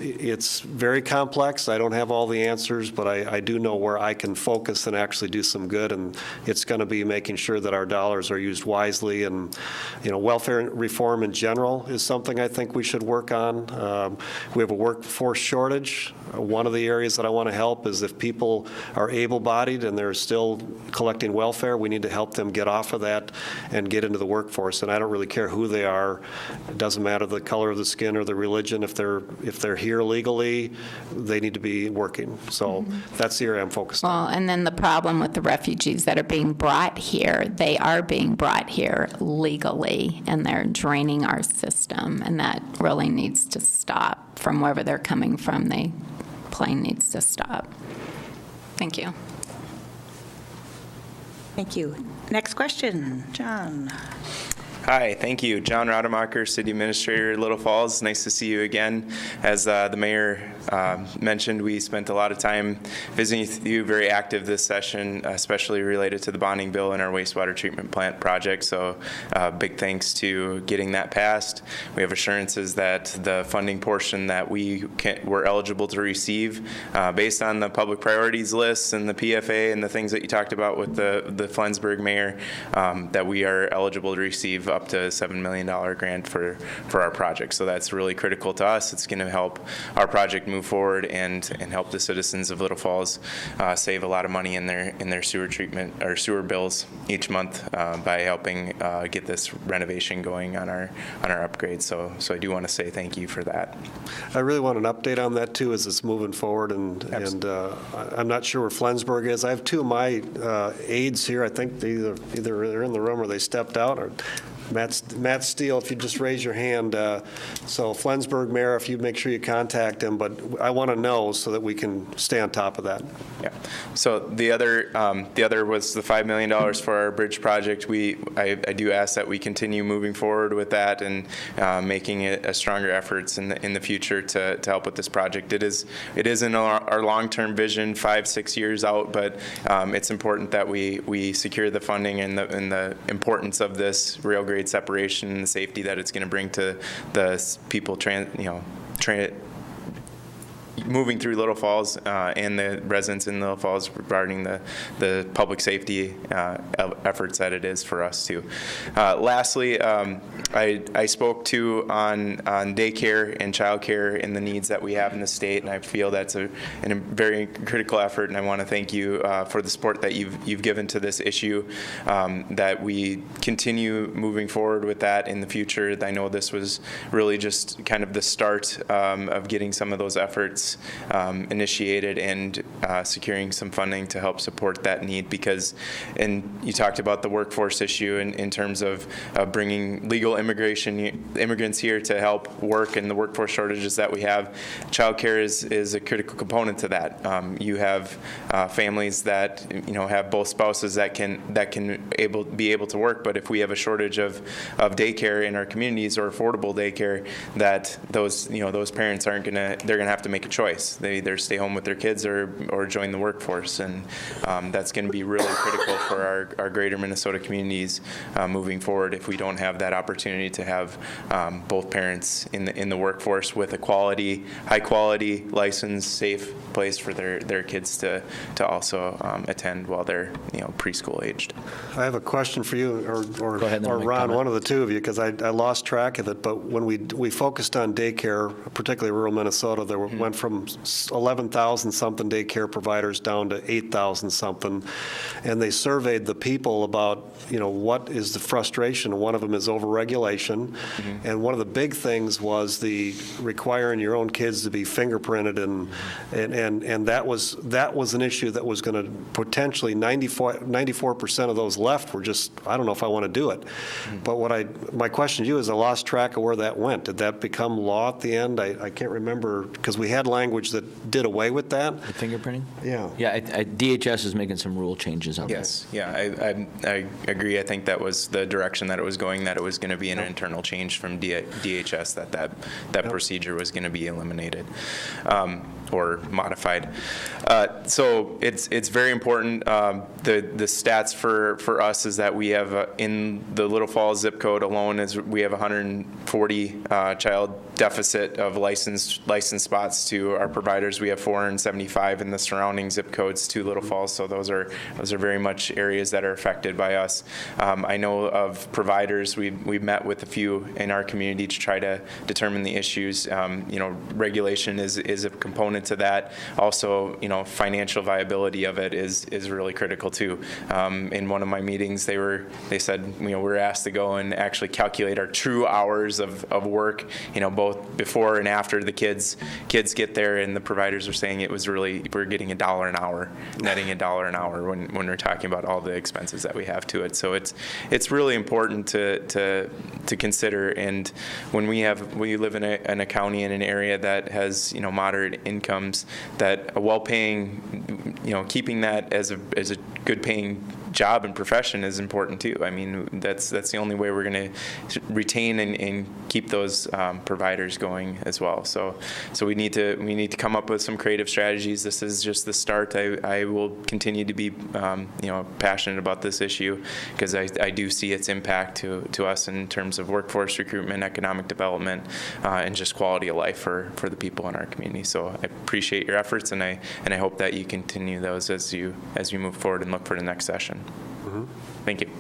it's very complex. I don't have all the answers, but I do know where I can focus and actually do some good. And it's going to be making sure that our dollars are used wisely. And, welfare reform in general is something I think we should work on. We have a workforce shortage. One of the areas that I want to help is if people are able-bodied and they're still collecting welfare, we need to help them get off of that and get into the workforce. And I don't really care who they are. It doesn't matter the color of the skin or the religion. If they're here legally, they need to be working. So that's the area I'm focused on. Well, and then the problem with the refugees that are being brought here, they are being brought here legally, and they're draining our system, and that really needs to stop. From wherever they're coming from, the plane needs to stop. Thank you. Thank you. Next question, John. Hi, thank you. John Rademacher, City Administrator, Little Falls. Nice to see you again. As the mayor mentioned, we spent a lot of time visiting with you, very active this session, especially related to the bonding bill and our wastewater treatment plant project. So big thanks to getting that passed. We have assurances that the funding portion that we're eligible to receive based on the public priorities lists and the PFA and the things that you talked about with the Flensburg mayor, that we are eligible to receive up to $7 million grant for our project. So that's really critical to us. It's going to help our project move forward and help the citizens of Little Falls save a lot of money in their sewer treatment or sewer bills each month by helping get this renovation going on our upgrade. So I do want to say thank you for that. I really want an update on that too as it's moving forward, and I'm not sure where Flensburg is. I have two of my aides here. I think they either they're in the room or they stepped out. Or Matt Steele, if you just raise your hand. So Flensburg Mayor, if you make sure you contact him, but I want to know so that we can stay on top of that. Yeah. So the other was the $5 million for our bridge project. I do ask that we continue moving forward with that and making it a stronger efforts in the future to help with this project. It is in our long-term vision, 5-6 years out, but it's important that we secure the funding and the importance of this rail grade separation and the safety that it's going to bring to the people moving through Little Falls and the residents in Little Falls regarding the public safety efforts that it is for us too. Lastly, I spoke to on daycare and childcare and the needs that we have in the state, and I feel that's a very critical effort, and I want to thank you for the support that you've given to this issue, that we continue moving forward with that in the future. I know this was really just kind of the start of getting some of those efforts initiated and securing some funding to help support that need, and you talked about the workforce issue in terms of bringing legal immigrants here to help work and the workforce shortages that we have. Childcare is a critical component to that. You have families that have both spouses that can be able to work, but if we have a shortage of daycare in our communities or affordable daycare, that those parents they're gonna have to make a choice. They either stay home with their kids or join the workforce, and that's going to be really critical for our greater Minnesota communities moving forward if we don't have that opportunity to have both parents in the workforce with a high quality, licensed, safe place for their kids to also attend while they're preschool aged. I have a question for you, or Go ahead, then make Ron, comment. one of the two of you, because I lost track of it. But when we focused on daycare, particularly rural Minnesota, there went from 11,000 something daycare providers down to 8,000 something, and they surveyed the people about what is the frustration. One of them is overregulation, and one of the big things was the requiring your own kids to be fingerprinted, and that was an issue that was going to potentially 94% of those left were just, I don't know if I want to do it. But my question to you is, I lost track of where that went. Did that become law at the end? I can't remember, because we had language that did away with that. The fingerprinting? Yeah. Yeah, DHS is making some rule changes on that. Yes, yeah, I agree. I think that was the direction that it was going, that it was going to be an internal change from DHS, that procedure was going to be eliminated. or modified. So it's very important. The stats for us is that we have in the Little Falls zip code alone we have 140 child deficit of licensed spots to our providers. We have 475 in the surrounding zip codes to Little Falls, so those are very much areas that are affected by us. I know of providers, we've met with a few in our community to try to determine the issues. Regulation is a component to that. Also, financial viability of it is really critical too. In one of my meetings, they said, we're asked to go and actually calculate our true hours of work, both before and after the kids get there, and the providers are saying we're getting $1 an hour, netting $1 an hour when we're talking about all the expenses that we have to it. So it's really important to consider. And when we live in a county in an area that has moderate incomes, that a well-paying, keeping that as a good paying job and profession is important too. I mean, that's the only way we're going to retain and keep those providers going as well. So we need to come up with some creative strategies. This is just the start. I will continue to be passionate about this issue because I do see its impact to us in terms of workforce recruitment, economic development, and just quality of life for the people in our community. So I appreciate your efforts, and I hope that you continue those as you move forward and look for the next session. Mm-hmm. Thank you.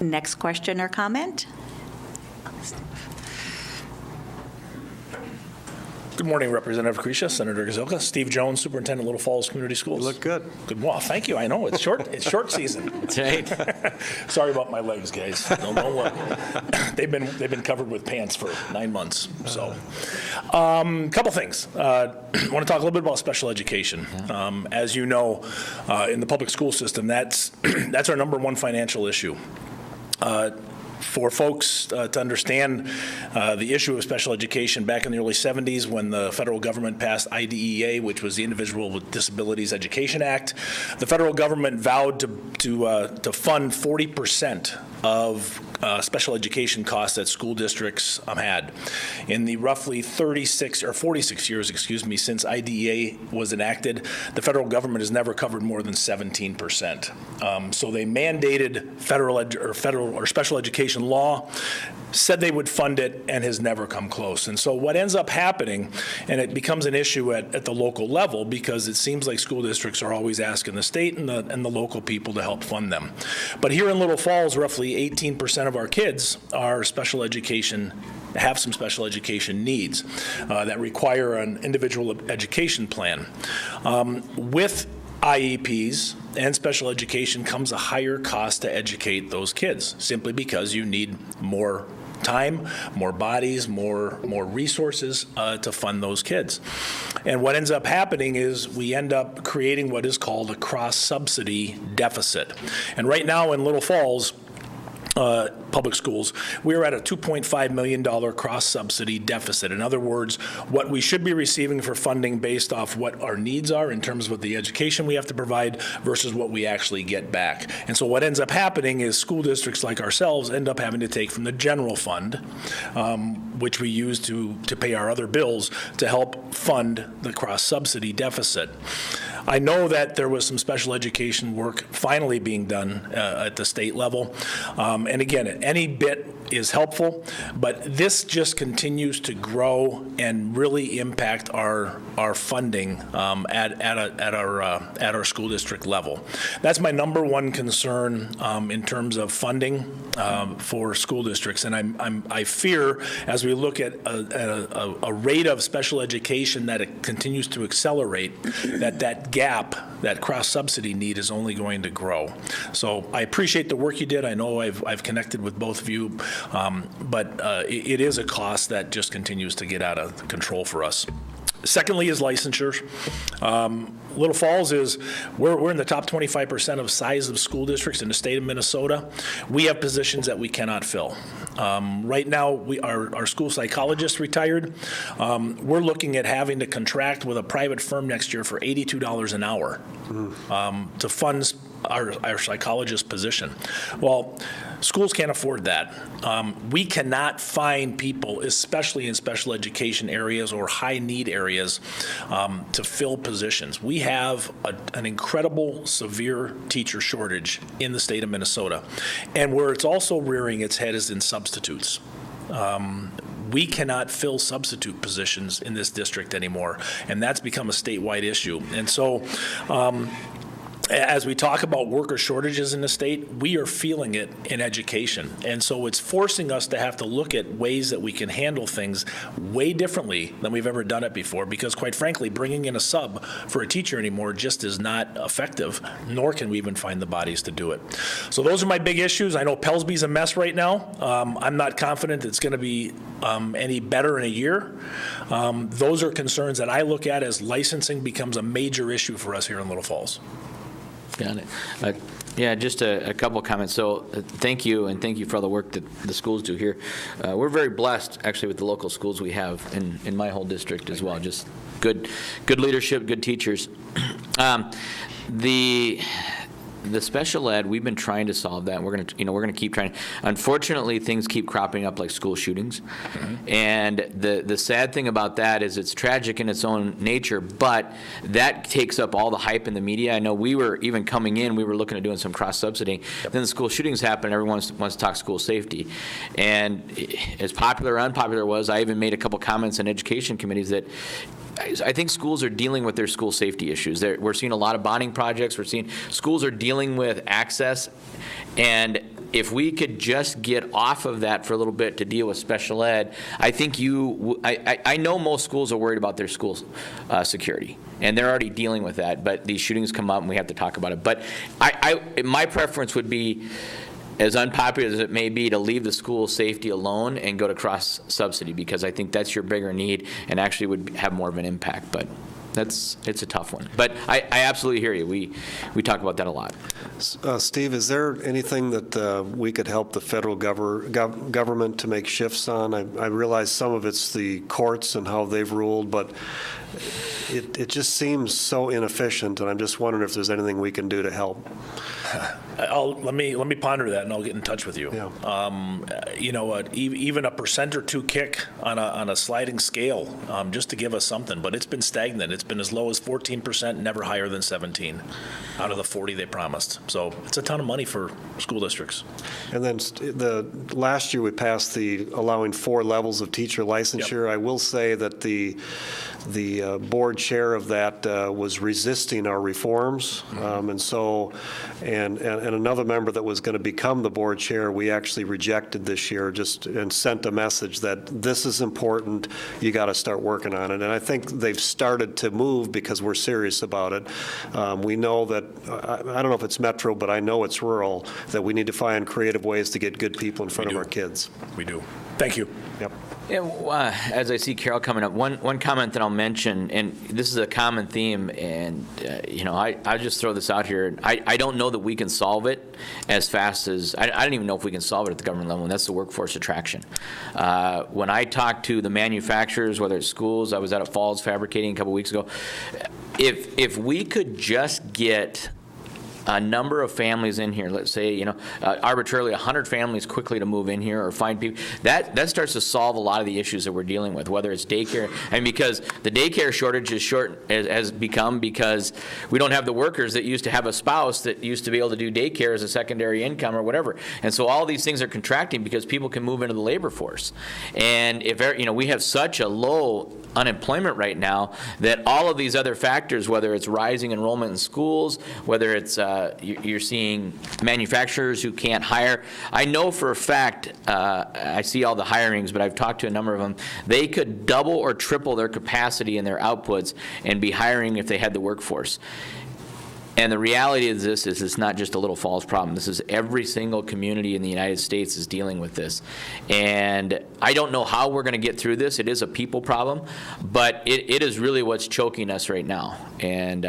Next question or comment? Good morning, Representative Kresha, Senator Gazelka, Steve Jones, Superintendent, Little Falls Community Schools. You look good. Good. Well, thank you. I know it's short. It's short season. That's right. Sorry about my legs, guys. Don't worry. They've been covered with pants for 9 months. So, couple things. I want to talk a little bit about special education. As you know, in the public school system, that's our number one financial issue. For folks to understand the issue of special education, back in the early 70s when the federal government passed IDEA, which was the Individual with Disabilities Education Act, the federal government vowed to fund 40% of special education costs that school districts had. In the roughly 46 years, since IDEA was enacted, the federal government has never covered more than 17%. So they mandated federal or special education law, said they would fund it, and has never come close. And so what ends up happening, and it becomes an issue at the local level, because it seems like school districts are always asking the state and the local people to help fund them. But here in Little Falls, roughly 18% of our kids are have some special education needs that require an individual education plan. With IEPs and special education comes a higher cost to educate those kids, simply because you need more time, more bodies, more resources to fund those kids. And what ends up happening is we end up creating what is called a cross-subsidy deficit. And right now in Little Falls, public schools, we're at a $2.5 million cross-subsidy deficit. In other words, what we should be receiving for funding based off what our needs are in terms of the education we have to provide versus what we actually get back. And so what ends up happening is school districts like ourselves end up having to take from the general fund, which we use to pay our other bills, to help fund the cross-subsidy deficit. I know that there was some special education work finally being done at the state level. And again, any bit is helpful, but this just continues to grow and really impact our funding at our school district level. That's my number one concern in terms of funding for school districts. And I fear, as we look at a rate of special education that it continues to accelerate, that gap, that cross-subsidy need is only going to grow. So I appreciate the work you did. I know I've connected with both of you, but it is a cost that just continues to get out of control for us. Secondly is licensure. Little Falls we're in the top 25% of size of school districts in the state of Minnesota. We have positions that we cannot fill. Right now, our school psychologist retired. We're looking at having to contract with a private firm next year for $82 an hour to fund our psychologist position. Well, Schools can't afford that. We cannot find people, especially in special education areas or high-need areas, to fill positions. We have an incredible, severe teacher shortage in the state of Minnesota. And where it's also rearing its head is in substitutes. We cannot fill substitute positions in this district anymore, and that's become a statewide issue. And so, as we talk about worker shortages in the state, we are feeling it in education. And so it's forcing us to have to look at ways that we can handle things way differently than we've ever done it before, because quite frankly, bringing in a sub for a teacher anymore just is not effective, nor can we even find the bodies to do it. So those are my big issues. I know Pellsby's a mess right now. I'm not confident it's going to be any better in a year. Those are concerns that I look at as licensing becomes a major issue for us here in Little Falls. Got it. Yeah, just a couple of comments. So thank you, and thank you for all the work that the schools do here. We're very blessed, actually, with the local schools we have in my whole district as well. Just good leadership, good teachers. The special ed, we've been trying to solve that. We're going to keep trying. Unfortunately, things keep cropping up like school shootings. And the sad thing about that is it's tragic in its own nature, but that takes up all the hype in the media. I know we were even coming in, we were looking at doing some cross-subsidy. Then the school shootings happened, everyone wants to talk school safety. And as popular or unpopular it was, I even made a couple comments in education committees that I think schools are dealing with their school safety issues. We're seeing a lot of bonding projects. We're seeing schools are dealing with access. And if we could just get off of that for a little bit to deal with special ed, I think I know most schools are worried about their school security. And they're already dealing with that. But these shootings come up and we have to talk about it. But my preference would be, as unpopular as it may be, to leave the school safety alone and go to cross-subsidy, because I think that's your bigger need and actually would have more of an impact. But it's a tough one. But I absolutely hear you. We talk about that a lot. Steve, is there anything that we could help the federal government to make shifts on? I realize some of it's the courts and how they've ruled, but it just seems so inefficient, and I'm just wondering if there's anything we can do to help. Let me ponder that, and I'll get in touch with you. Yeah. Even a % or 2 kick on a sliding scale, just to give us something. But it's been stagnant. It's been as low as 14%, never higher than 17 out of the 40 they promised. So it's a ton of money for school districts. And then last year we passed the allowing 4 levels of teacher licensure. Yep. I will say that the board chair of that was resisting our reforms, and another member that was going to become the board chair, we actually rejected this year and sent a message that this is important, you got to start working on it. And I think they've started to move because we're serious about it. We know that, I don't know if it's metro, but I know it's rural, that we need to find creative ways to get good people in front of our kids. We do. Thank you. Yep. Yeah, as I see Carol coming up, one comment that I'll mention, and this is a common theme, and I just throw this out here. I don't know that we can solve it as fast as, I don't even know if we can solve it at the government level, and that's the workforce attraction. When I talk to the manufacturers, whether it's schools, I was out at Falls Fabricating a couple weeks ago, if we could just get a number of families in here, let's say, arbitrarily 100 families quickly to move in here or find people, that starts to solve a lot of the issues that we're dealing with, whether it's daycare, and because the daycare shortage has become because we don't have the workers that used to have a spouse that used to be able to do daycare as a secondary income or whatever. And so all these things are contracting because people can move into the labor force. And if we have such a low unemployment right now that all of these other factors, whether it's rising enrollment in schools, whether it's you're seeing manufacturers who can't hire. I know for a fact, I see all the hirings, but I've talked to a number of them. They could double or triple their capacity and their outputs and be hiring if they had the workforce. And the reality of this is it's not just a Little Falls problem. This is every single community in the United States is dealing with this. And I don't know how we're going to get through this. It is a people problem, but it is really what's choking us right now. And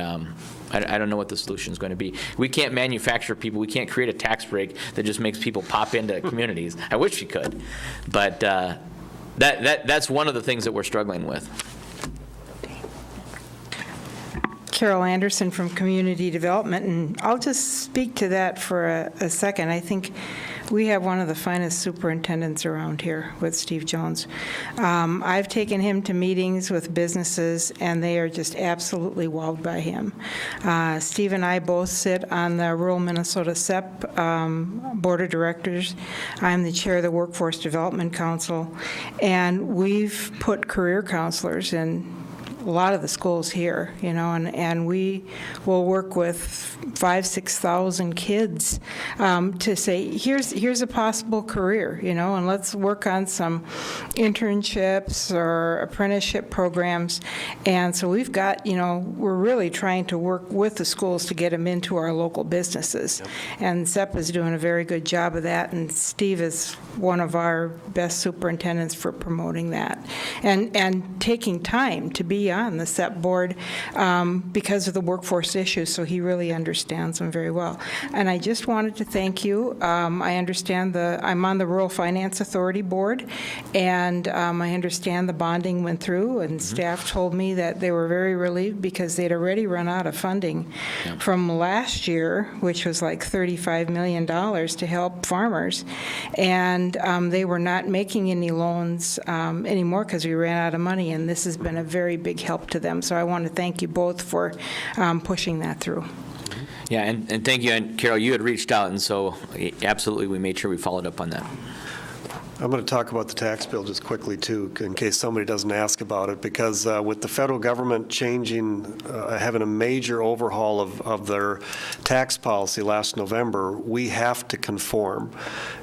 I don't know what the solution is going to be. We can't manufacture people. We can't create a tax break that just makes people pop into communities. I wish we could. But that's one of the things that we're struggling with. Carol Anderson from Community Development, and I'll just speak to that for a second. I think We have one of the finest superintendents around here with Steve Jones. I've taken him to meetings with businesses, and they are just absolutely wowed by him. Steve and I both sit on the Rural Minnesota SEP Board of Directors. I'm the chair of the Workforce Development Council, and we've put career counselors in a lot of the schools here, and we will work with 5,000, 6,000 kids to say, here's a possible career, and let's work on some internships or apprenticeship programs. And so we've got, we're really trying to work with the schools to get them into our local businesses. Yep. And SEP is doing a very good job of that, and Steve is one of our best superintendents for promoting that and taking time to be on the SEP board because of the workforce issues, so he really understands them very well. And I just wanted to thank you. I understand I'm on the Rural Finance Authority board, and I understand the bonding went through, and staff told me that they were very relieved because they'd already run out of funding from last year, which was like $35 million to help farmers, and they were not making any loans anymore because we ran out of money, and this has been a very big help to them. So I want to thank you both for pushing that through. Yeah, and thank you. And Carol, you had reached out, and so absolutely we made sure we followed up on that. I'm going to talk about the tax bill just quickly, too, in case somebody doesn't ask about it, because with the federal government changing, having a major overhaul of their tax policy last November, we have to conform.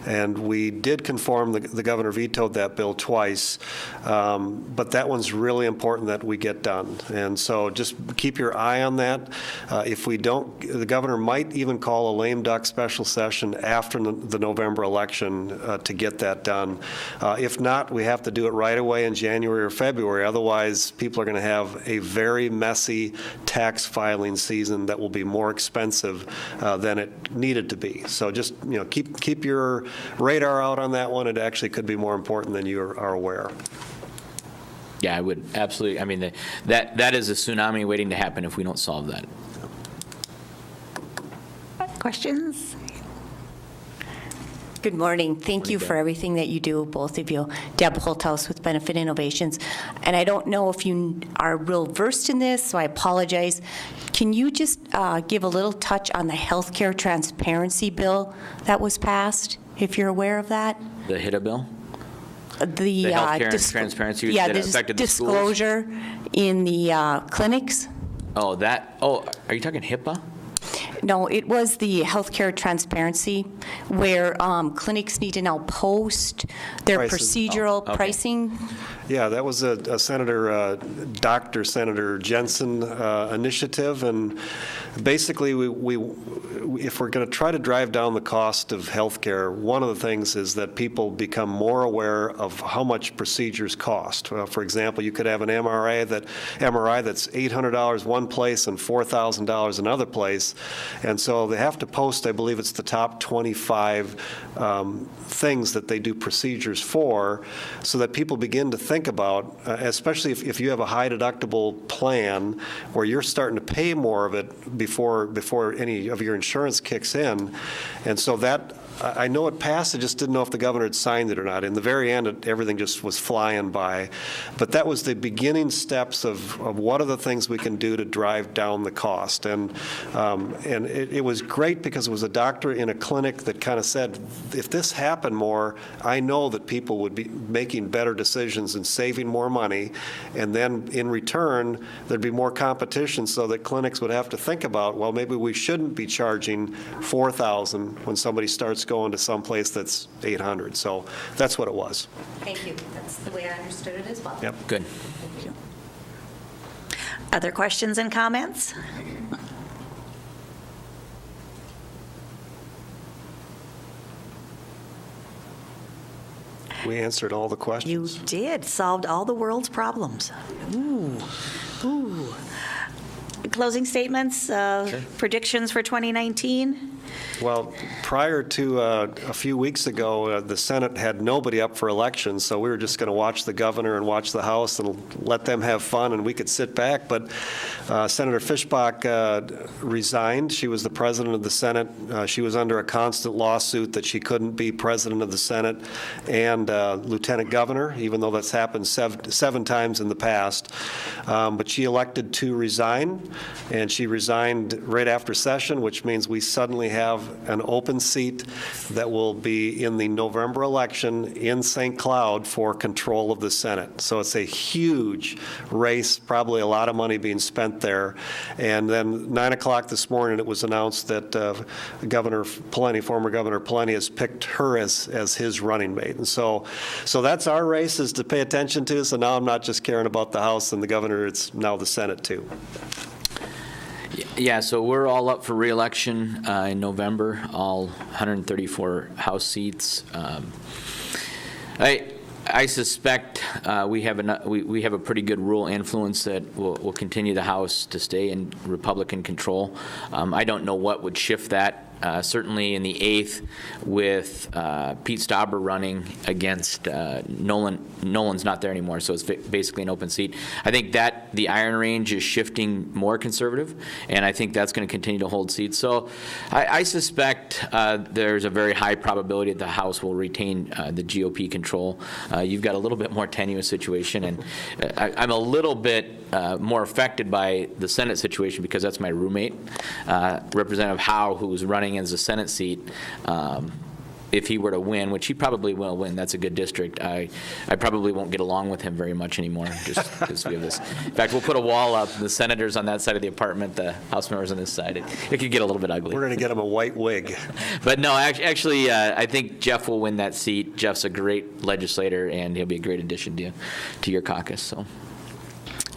And we did conform. The governor vetoed that bill twice, but that one's really important that we get done. And so just keep your eye on that. If we don't, the governor might even call a lame duck special session after the November election to get that done. If not, we have to do it right away in January or February. Otherwise, people are going to have a very messy tax filing season that will be more expensive than it needed to be. So just keep your radar out on that one. It actually could be more important than you are aware. Yeah, I would absolutely. I mean, that is a tsunami waiting to happen if we don't solve that. Questions? Good morning. Thank you for everything that you do, both of you. Deb Holthaus with Benefit Innovations. And I don't know if you are real versed in this, so I apologize. Can you just give a little touch on the healthcare transparency bill that was passed, if you're aware of that? The HITA bill? The healthcare transparency that affected the schools? Disclosure in the clinics? Oh, are you talking HIPAA? No, it was the healthcare transparency where clinics need to now post their Prices. procedural okay. pricing. Yeah, that was a Senator Jensen initiative, and basically, if we're going to try to drive down the cost of healthcare, one of the things is that people become more aware of how much procedures cost. For example, you could have an MRI that's $800 one place and $4,000 another place, and so they have to post. I believe it's the top 25 things that they do procedures for, so that people begin to think about, especially if you have a high deductible plan where you're starting to pay more of it before any of your insurance kicks in. And so that, I know it passed, I just didn't know if the governor had signed it or not. In the very end, everything just was flying by. But that was the beginning steps of what are the things we can do to drive down the cost. And it was great because it was a doctor in a clinic that kind of said, if this happened more, I know that people would be making better decisions and saving more money. And then in return, there'd be more competition so that clinics would have to think about, well, maybe we shouldn't be charging $4,000 when somebody starts going to some place that's $800. So that's what it was. Thank you. That's the way I understood it as well. Yep. Good. Thank you. Other questions and comments? We answered all the You questions. did, solved all the world's problems. Ooh. Closing statements, predictions for 2019? Well, prior to a few weeks ago, the Senate had nobody up for election, so we were just going to watch the governor and watch the House and let them have fun, and we could sit back. But Senator Fischbach resigned. She was the president of the Senate. She was under a constant lawsuit that she couldn't be president of the Senate and lieutenant governor, even though that's happened seven times in the past. But she elected to resign, and she resigned right after session, which means we suddenly have an open seat that will be in the November election in St. Cloud for control of the Senate. So it's a huge race, probably a lot of money being spent there. And then 9 o'clock this morning, it was announced that Governor Plenty, former Governor Plenty, has picked her as his running mate. And so that's our race, is to pay attention to. So now I'm not just caring about the House and the governor, it's now the Senate too. Yeah, so we're all up for re-election in November, all 134 House seats. I suspect we have a pretty good rural influence that will continue the House to stay in Republican control. I don't know what would shift that. Certainly in the 8th with Pete Stauber running against Nolan. Nolan's not there anymore, so it's basically an open seat. I think that the Iron Range is shifting more conservative, and I think that's going to continue to hold seats. So I suspect there's a very high probability that the House will retain the GOP control. You've got a little bit more tenuous situation, and I'm a little bit more affected by the Senate situation because that's my roommate, Representative Howe, who's running as a Senate seat. If he were to win, which he probably will win, that's a good district, I probably won't get along with him very much anymore, just because we have this. In fact, we'll put a wall up, the senators on that side of the apartment, the House members on this side. It could get a little bit ugly. We're going to get him a white wig. But no, actually, I think Jeff will win that seat. Jeff's a great legislator, and he'll be a great addition to your caucus. So.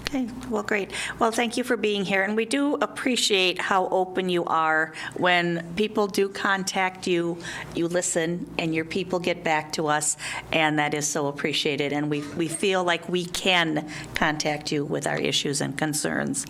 Okay, well, great. Well, thank you for being here, and we do appreciate how open you are. When people do contact you, you listen, and your people get back to us, and that is so appreciated, and we feel like we can contact you with our issues and concerns.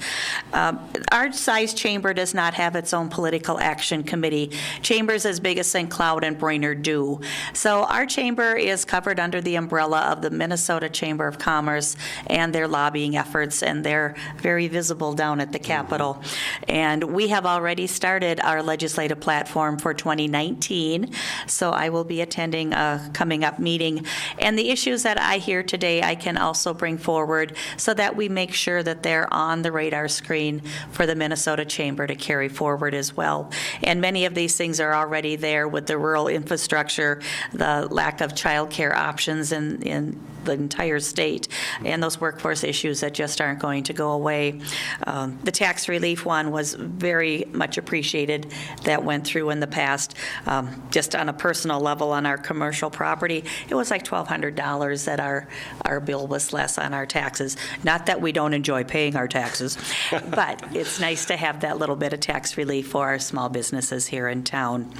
Our size chamber does not have its own political action committee. Chambers as big as St. Cloud and Brainerd do. So our chamber is covered under the umbrella of the Minnesota Chamber of Commerce and their lobbying efforts, and they're very visible down at the Capitol. And we have already started our legislative platform for 2019, so I will be attending a coming up meeting. And the issues that I hear today, I can also bring forward so that we make sure that they're on the radar screen for the Minnesota Chamber to carry forward as well. And many of these things are already there with the rural infrastructure, the lack of childcare options in the entire state, and those workforce issues that just aren't going to go away. The tax relief one was very much appreciated. That went through in the past. Just on a personal level, on our commercial property, it was like $1,200 that our bill was less on our taxes. Not that we don't enjoy paying our taxes, but it's nice to have that little bit of tax relief for our small businesses here in town.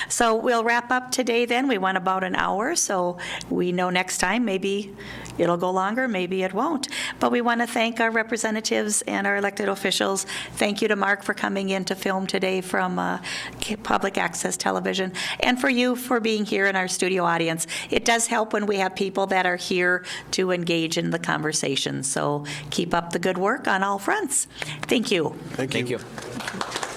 So we'll wrap up today then. We went about an hour, so we know next time maybe it'll go longer, maybe it won't. But we want to thank our representatives and our elected officials. Thank you to Mark for coming in to film today from Public Access Television, and for you for being here in our studio audience. It does help when we have people that are here to engage in the conversation. So keep up the good work on all fronts. Thank you. Thank you. Thank you.